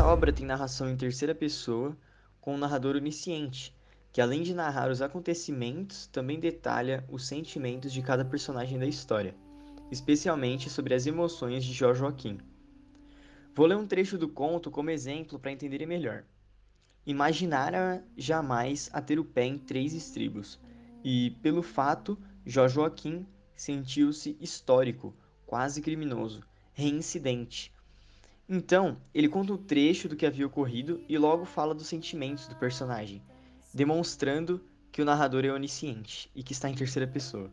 obra tem narração em terceira pessoa, com um narrador onisciente, que além de narrar os acontecimentos, também detalha os sentimentos de cada personagem da história, especialmente sobre as emoções de Jó Joaquim. Vou ler um trecho do conto como exemplo para entenderem melhor. Imaginara jamais a ter o pé em três estribos, e, pelo fato, Jó Joaquim sentiu-se histórico, quase criminoso, reincidente. Então, ele conta um trecho do que havia ocorrido e logo fala dos sentimentos do personagem, demonstrando que o narrador é onisciente e que está em terceira pessoa.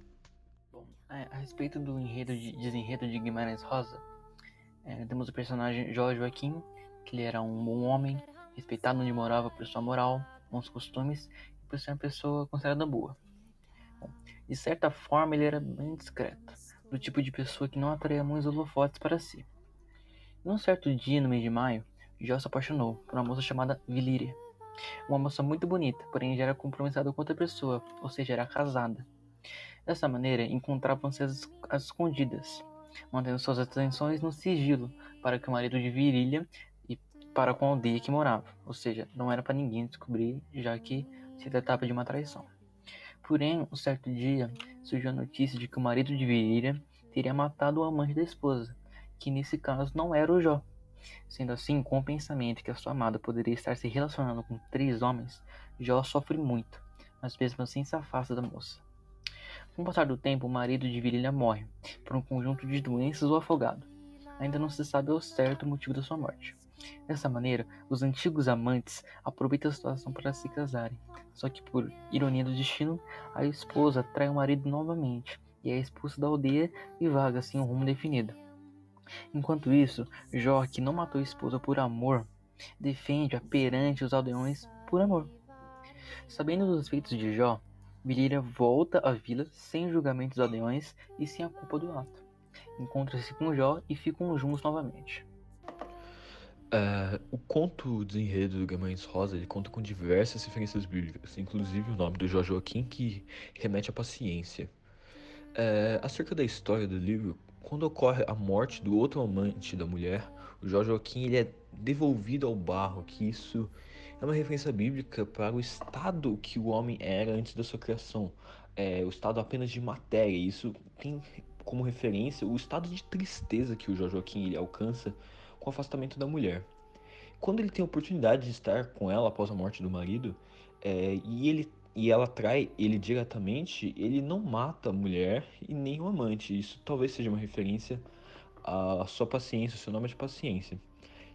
Bom, a respeito do desenredo de Guimarães Rosa, temos o personagem Jó Joaquim, que ele era um bom homem, respeitado onde morava por sua moral, bons costumes e por ser uma pessoa considerada boa. Bom, de certa forma, ele era bem discreto, do tipo de pessoa que não atraía muitos holofotes para si. Num certo dia, no mês de maio, Jó se apaixonou por uma moça chamada Vilíria. Uma moça muito bonita, porém já era compromissada com outra pessoa, ou seja, era casada. Dessa maneira, encontravam-se às escondidas, mantendo suas atenções no sigilo para que o marido de Virília e para com a aldeia que morava, ou seja, não era para ninguém descobrir, já que se tratava de uma traição. Porém, um certo dia, surgiu a notícia de que o marido de Virília teria matado o amante da esposa, que nesse caso não era o Jó. Sendo assim, com o pensamento que a sua amada poderia estar se relacionando com três homens, Jó sofre muito, mas mesmo assim se afasta da moça. Com o passar do tempo, o marido de Virília morre, por um conjunto de doenças ou afogado. Ainda não se sabe ao certo o motivo da sua morte. Dessa maneira, os antigos amantes aproveitam a situação para se casarem. Só que, por ironia do destino, a esposa trai o marido novamente e é expulsa da aldeia e vaga sem um rumo definido. Enquanto isso, Jó, que não matou a esposa por amor, defende-a perante os aldeões por amor. Sabendo dos feitos de Jó, Vilíria volta à vila sem julgamento dos aldeões e sem a culpa do ato. Encontra-se com Jó e ficam juntos novamente. O conto Desenredo do Guimarães Rosa, ele conta com diversas referências bíblicas, inclusive o nome do Jó Joaquim, que remete à paciência. Acerca da história do livro, quando ocorre a morte do outro amante da mulher, o Jó Joaquim ele é devolvido ao barro, que isso é uma referência bíblica para o estado que o homem era antes da sua criação, o estado apenas de matéria. Isso tem como referência o estado de tristeza que o Jó Joaquim ele alcança com o afastamento da mulher. Quando ele tem a oportunidade de estar com ela após a morte do marido, e ela trai ele diretamente, ele não mata a mulher e nem o amante. Isso talvez seja uma referência à sua paciência, ao seu nome de paciência.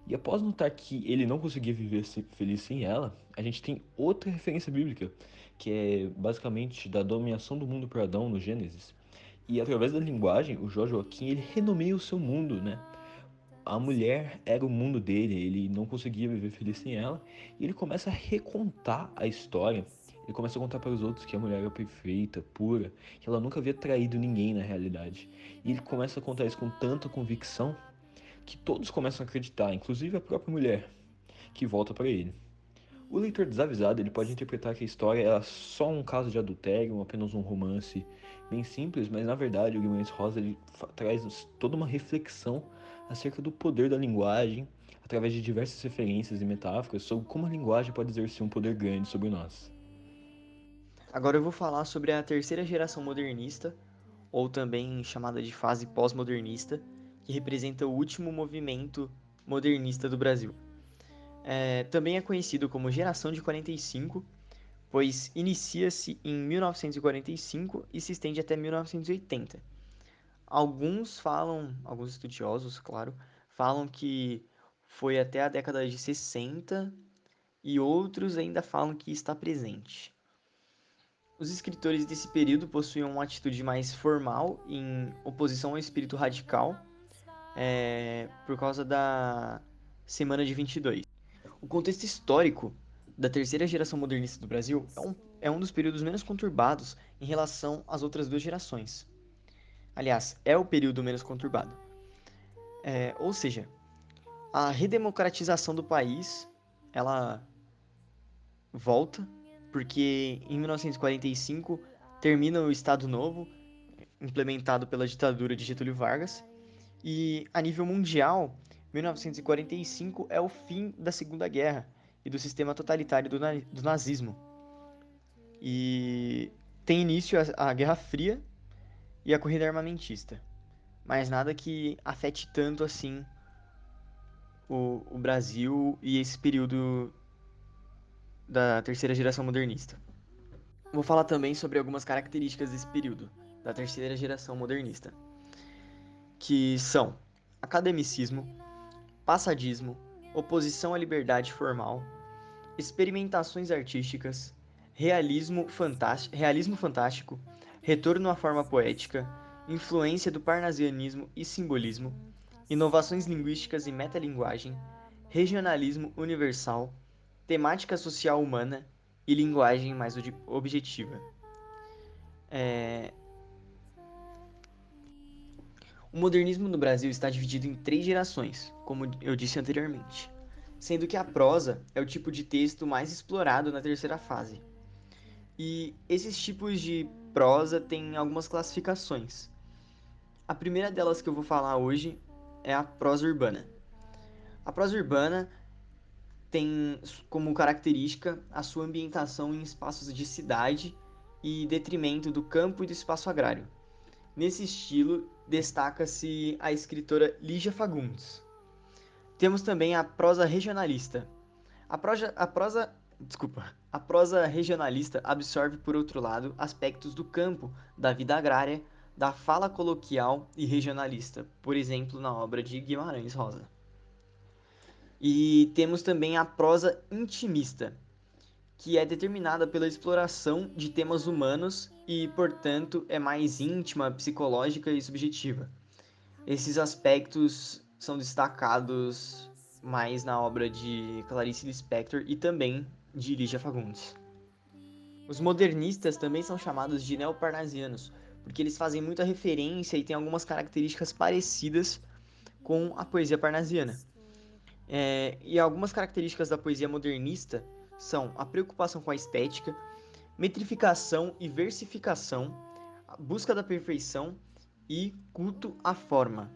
E após notar que ele não conseguia viver feliz sem ela, a gente tem outra referência bíblica, que é basicamente da dominação do mundo por Adão no Gênesis. E através da linguagem, o Jó Joaquim ele renomeia o seu mundo, né? A mulher era o mundo dele, ele não conseguia viver feliz sem ela, e ele começa a recontar a história. Ele começa a contar para os outros que a mulher era perfeita, pura, que ela nunca havia traído ninguém na realidade. E ele começa a contar isso com tanta convicção que todos começam a acreditar, inclusive a própria mulher, que volta para ele. O leitor desavisado ele pode interpretar que a história é só um caso de adultério, apenas um romance bem simples, mas na verdade o Guimarães Rosa ele traz toda uma reflexão acerca do poder da linguagem, através de diversas referências e metáforas sobre como a linguagem pode exercer um poder grande sobre nós. Agora eu vou falar sobre a terceira geração modernista, ou também chamada de fase pós-modernista, que representa o último movimento modernista do Brasil. Também é conhecido como Geração de 45, pois inicia-se em 1945 e se estende até 1980. Alguns estudiosos, claro, falam que foi até a década de 60 e outros ainda falam que está presente. Os escritores desse período possuíam uma atitude mais formal, em oposição ao espírito radical, por causa da Semana de 22. O contexto histórico da terceira geração modernista do Brasil é um dos períodos menos conturbados em relação às outras duas gerações. Aliás, é o período menos conturbado. Ou seja, a redemocratização do país, ela volta, porque em 1945 termina o Estado Novo, implementado pela ditadura de Getúlio Vargas, e a nível mundial 1945 é o fim da Segunda Guerra e do sistema totalitário do nazismo. E tem início a Guerra Fria e a corrida armamentista. Mas nada que afete tanto assim o Brasil e esse período da terceira geração modernista. Vou falar também sobre algumas características desse período, da terceira geração modernista, que são academicismo, passadismo, oposição à liberdade formal, experimentações artísticas, realismo fantástico, retorno à forma poética, influência do parnasianismo e simbolismo, inovações linguísticas e metalinguagem, regionalismo universal, temática social humana e linguagem mais objetiva. O modernismo no Brasil está dividido em 3 gerações, como eu disse anteriormente, sendo que a prosa é o tipo de texto mais explorado na terceira fase. E esses tipos de prosa têm algumas classificações. A primeira delas que eu vou falar hoje é a prosa urbana. A prosa urbana tem como característica a sua ambientação em espaços de cidade e detrimento do campo e do espaço agrário. Nesse estilo, destaca-se a escritora Lígia Fagundes. Temos também a prosa regionalista. A prosa regionalista absorve, por outro lado, aspectos do campo, da vida agrária, da fala coloquial e regionalista, por exemplo, na obra de Guimarães Rosa. E temos também a prosa intimista, que é determinada pela exploração de temas humanos e, portanto, é mais íntima, psicológica e subjetiva. Esses aspectos são destacados mais na obra de Clarice Lispector e também de Lígia Fagundes. Os modernistas também são chamados de neoparnasianos, porque eles fazem muita referência e têm algumas características parecidas com a poesia parnasiana. E algumas características da poesia modernista são a preocupação com a estética, metrificação e versificação, a busca da perfeição e culto à forma,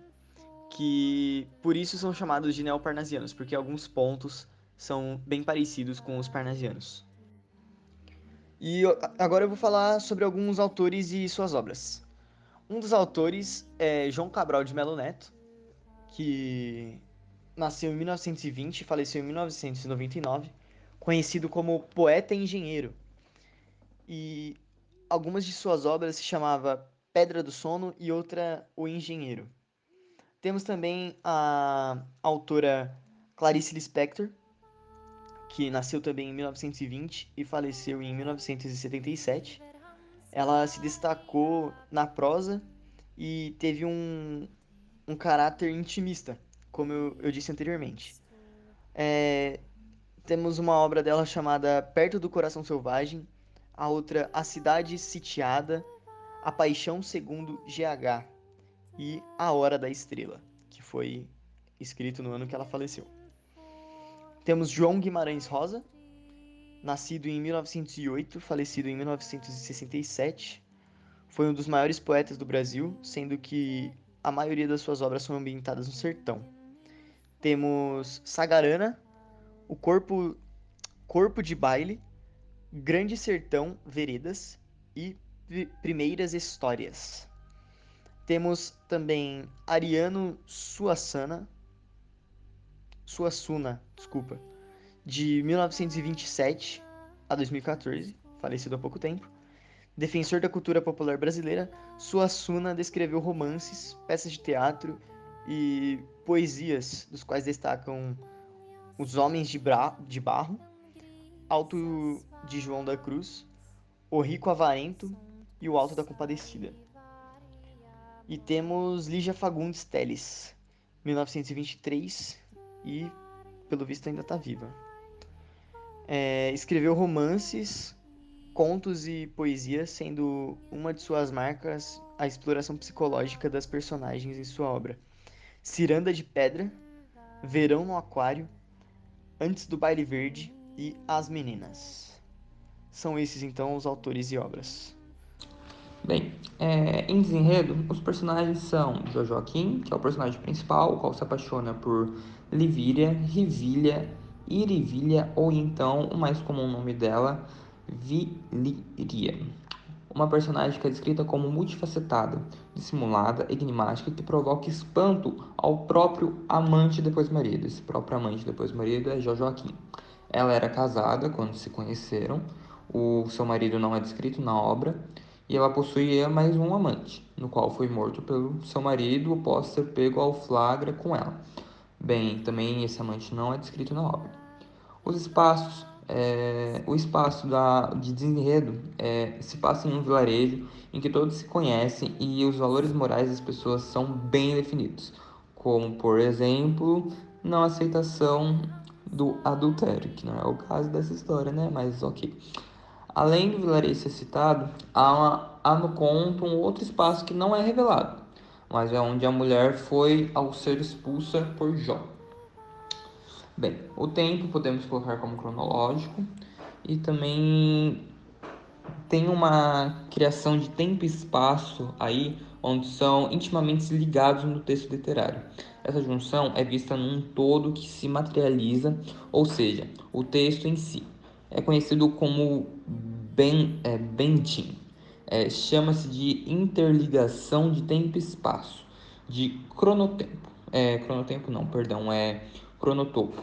que por isso são chamados de neoparnasianos, porque alguns pontos são bem parecidos com os parnasianos. E agora eu vou falar sobre alguns autores e suas obras. Um dos autores é João Cabral de Melo Neto, que nasceu em 1920 e faleceu em 1999, conhecido como poeta e engenheiro. E algumas de suas obras se chamava Pedra do Sono e outra O Engenheiro. Temos também a autora Clarice Lispector, que nasceu também em 1920 e faleceu em 1977. Ela se destacou na prosa e teve um caráter intimista, como eu disse anteriormente. Temos uma obra dela chamada Perto do Coração Selvagem, a outra A Cidade Sitiada, A Paixão segundo GH e A Hora da Estrela, que foi escrito no ano que ela faleceu. Temos João Guimarães Rosa, nascido em 1908, falecido em 1967. Foi um dos maiores poetas do Brasil, sendo que a maioria das suas obras são ambientadas no sertão. Temos Sagarana, O Corpo de Baile, Grande Sertão Veredas e Primeiras Histórias. Temos também Ariano Suassuna, de 1927 a 2014, falecido há pouco tempo. Defensor da cultura popular brasileira, Suassuna descreveu romances, peças de teatro e poesias, dos quais destacam Os Homens de Barro, Alto de João da Cruz, O Rico Avarento e O Alto da Compadecida. E temos Lígia Fagundes Telles, 1923, e pelo visto ainda está viva. Escreveu romances, contos e poesia, sendo uma de suas marcas a exploração psicológica das personagens em sua obra. Ciranda de Pedra, Verão no Aquário, Antes do Baile Verde e As Meninas. São esses então os autores e obras. Bem, em desenredo, os personagens são Jojoaquim, que é o personagem principal, o qual se apaixona por Livíria, Rivília, Irivília ou então, o mais comum nome dela, Vilíria. Uma personagem que é descrita como multifacetada, dissimulada, enigmática, que provoca espanto ao próprio amante depois marido. Esse próprio amante depois marido é Jojoaquim. Ela era casada quando se conheceram, o seu marido não é descrito na obra, e ela possuía mais um amante, no qual foi morto pelo seu marido após ser pego ao flagra com ela. Bem, também esse amante não é descrito na obra. Os espaços, o espaço de desenredo se passa em um vilarejo em que todos se conhecem e os valores morais das pessoas são bem definidos, como, por exemplo, não aceitação do adultério, que não é o caso dessa história, né? Mas ok. Além do vilarejo ser citado, há no conto um outro espaço que não é revelado, mas é onde a mulher foi ao ser expulsa por Jó. Bem, o tempo podemos colocar como cronológico e também tem uma criação de tempo e espaço aí onde são intimamente ligados no texto literário. Essa junção é vista num todo que se materializa, ou seja, o texto em si. É conhecido como bending. Chama-se de interligação de tempo e espaço, de cronotempo. Cronotempo não, perdão, é cronotopo.